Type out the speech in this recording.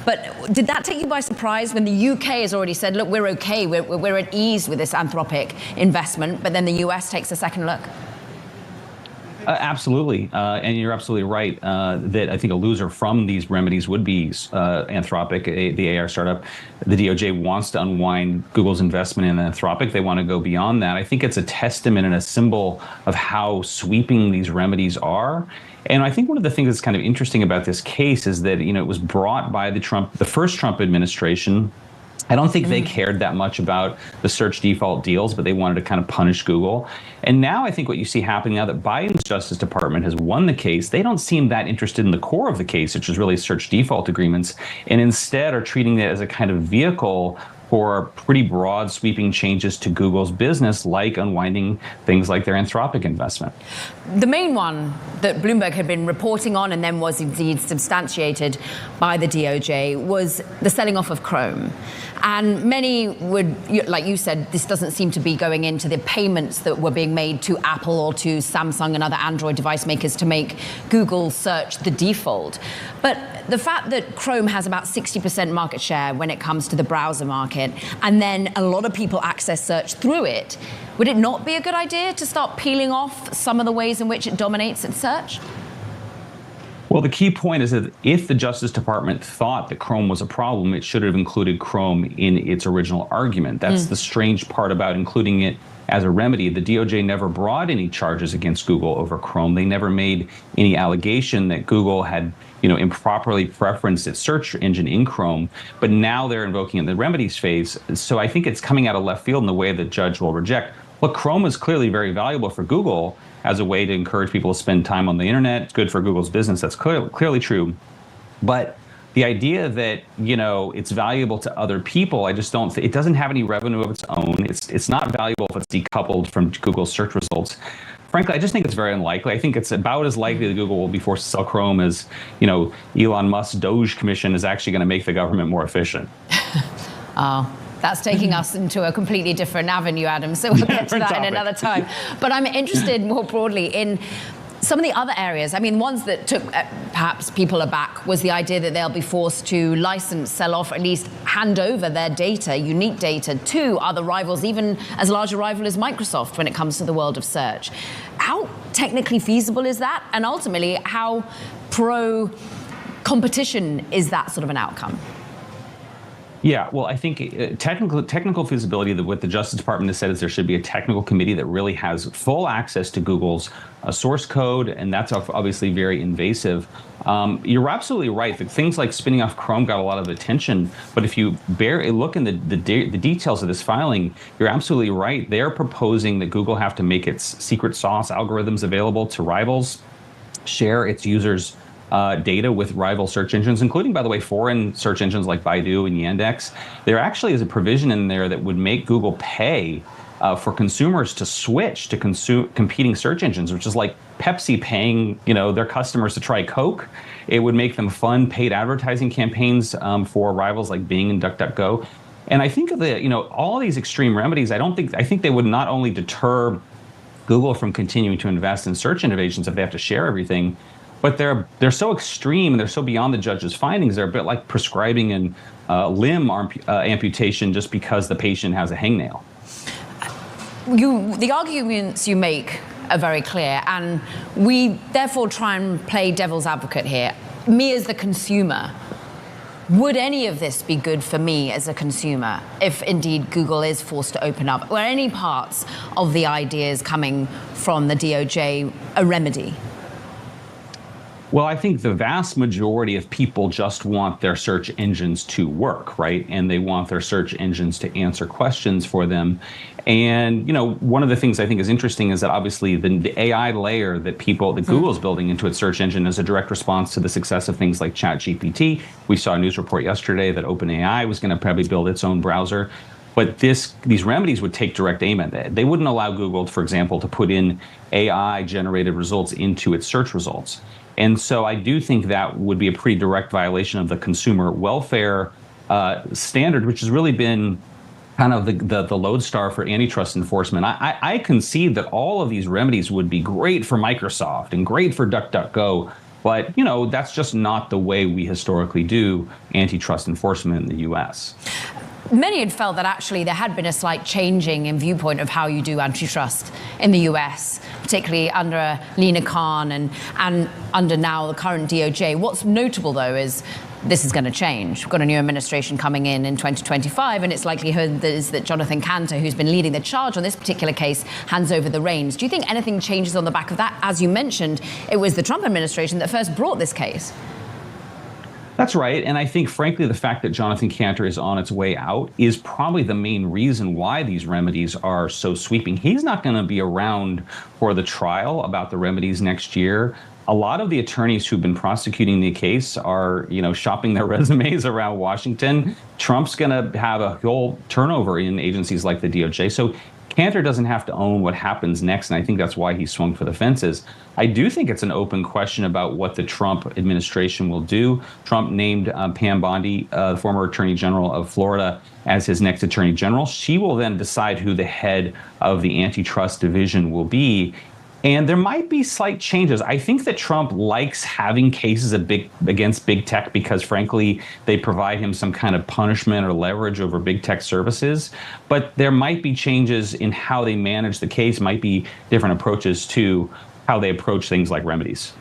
But did that take you by surprise when the UK has already said, look, we're okay, we're at ease with this Anthropic investment, but then the US takes a second look? Absolutely. And you're absolutely right that I think a loser from these remedies would be Anthropic, the AI startup. The DOJ wants to unwind Google's investment in Anthropic. They want to go beyond that. I think it's a testament and a symbol of how sweeping these remedies are. And I think one of the things that's kind of interesting about this case is that, it was brought by the first Trump administration. I don't think they cared that much about the search default deals, but they wanted to kind of punish Google. And now I think what you see happening now that Biden's Justice Department has won the case, they don't seem that interested in the core of the case, which is really search default agreements, and instead are treating it as a kind of vehicle for pretty broad sweeping changes to Google's business, like unwinding things like their Anthropic investment. The main one that Bloomberg had been reporting on and then was indeed substantiated by the DOJ was the selling off of Chrome. And many would, like you said, this doesn't seem to be going into the payments that were being made to Apple or to Samsung and other Android device makers to make Google search the default. But the fact that Chrome has about 60% market share when it comes to the browser market, and then a lot of people access search through it, would it not be a good idea to start peeling off some of the ways in which it dominates its search? Well, the key point is that if the Justice Department thought that Chrome was a problem, it should have included Chrome in its original argument. That's the strange part about including it as a remedy. The DOJ never brought any charges against Google over Chrome. They never made any allegation that Google had, improperly preferenced its search engine in Chrome. But now they're invoking it in the remedies phase. So I think it's coming out of left field in the way the judge will reject. Look, Chrome is clearly very valuable for Google as a way to encourage people to spend time on the internet. It's good for Google's business. That's clearly true. But the idea that, it's valuable to other people, I just don't think it doesn't have any revenue of its own. It's not valuable if it's decoupled from Google's search results. Frankly, I just think it's very unlikely. I think it's about as likely that Google will be forced to sell Chrome as, Elon Musk's Doge commission is actually going to make the government more efficient. That's taking us into a completely different avenue, Adam, so we'll get to that in another time. But I'm interested more broadly in some of the other areas. I mean, ones that took perhaps people aback was the idea that they'll be forced to license, sell off, or at least hand over their data, unique data, to other rivals, even as large a rival as Microsoft when it comes to the world of search. How technically feasible is that? And ultimately, how pro-competition is that sort of an outcome? Yeah, well, I think technical feasibility, what the Justice Department has said is there should be a technical committee that really has full access to Google's source code, and that's obviously very invasive. You're absolutely right that things like spinning off Chrome got a lot of attention, but if you look in the details of this filing, you're absolutely right. They're proposing that Google have to make its secret sauce algorithms available to rivals, share its users' data with rival search engines, including, by the way, foreign search engines like Baidu and Yandex. There actually is a provision in there that would make Google pay for consumers to switch to competing search engines, which is like Pepsi paying their customers to try Coke. It would make them fund paid advertising campaigns for rivals like Bing and DuckDuckGo. And I think of all these extreme remedies. I think they would not only deter Google from continuing to invest in search innovations if they have to share everything, but they're so extreme and they're so beyond the judge's findings. They're a bit like prescribing an limb amputation just because the patient has a hangnail. The arguments you make are very clear, and we therefore try and play devil's advocate here. Me as the consumer, would any of this be good for me as a consumer if indeed Google is forced to open up? Were any parts of the ideas coming from the DOJ a remedy? Well, I think the vast majority of people just want their search engines to work, right? And they want their search engines to answer questions for them. And, one of the things I think is interesting is that obviously the AI layer that Google's building into its search engine is a direct response to the success of things like ChatGPT. We saw a news report yesterday that OpenAI was going to probably build its own browser. But these remedies would take direct aim at that. They wouldn't allow Google, for example, to put in AI-generated results into its search results. And so I do think that would be a pretty direct violation of the consumer welfare standard, which has really been kind of the lodestar for antitrust enforcement. I concede that all of these remedies would be great for Microsoft and great for DuckDuckGo, But, that's just not the way we historically do antitrust enforcement in the U.S. Many had felt that actually there had been a slight changing in viewpoint of how you do antitrust in the US, particularly under Lina Khan and under now the current DOJ. What's notable, though, is this is going to change. We've got a new administration coming in 2025, and it's likelihood that Jonathan Kanter, who's been leading the charge on this particular case, hands over the reins. Do you think anything changes on the back of that? As you mentioned, it was the Trump administration that first brought this case. That's right. And I think, frankly, the fact that Jonathan Kanter is on its way out is probably the main reason why these remedies are so sweeping. He's not going to be around for the trial about the remedies next year. A lot of the attorneys who've been prosecuting the case are, shopping their resumes around Washington. Trump's going to have a whole turnover in agencies like the DOJ. So Kanter doesn't have to own what happens next, and I think that's why he swung for the fences. I do think it's an open question about what the Trump administration will do. Trump named Pam Bondi, the former Attorney General of Florida, as his next Attorney General. She will then decide who the head of the antitrust division will be. And there might be slight changes. I think that Trump likes having cases against big tech because, frankly, they provide him some kind of punishment or leverage over big tech services. But there might be changes in how they manage the case, might be different approaches to how they approach things like remedies.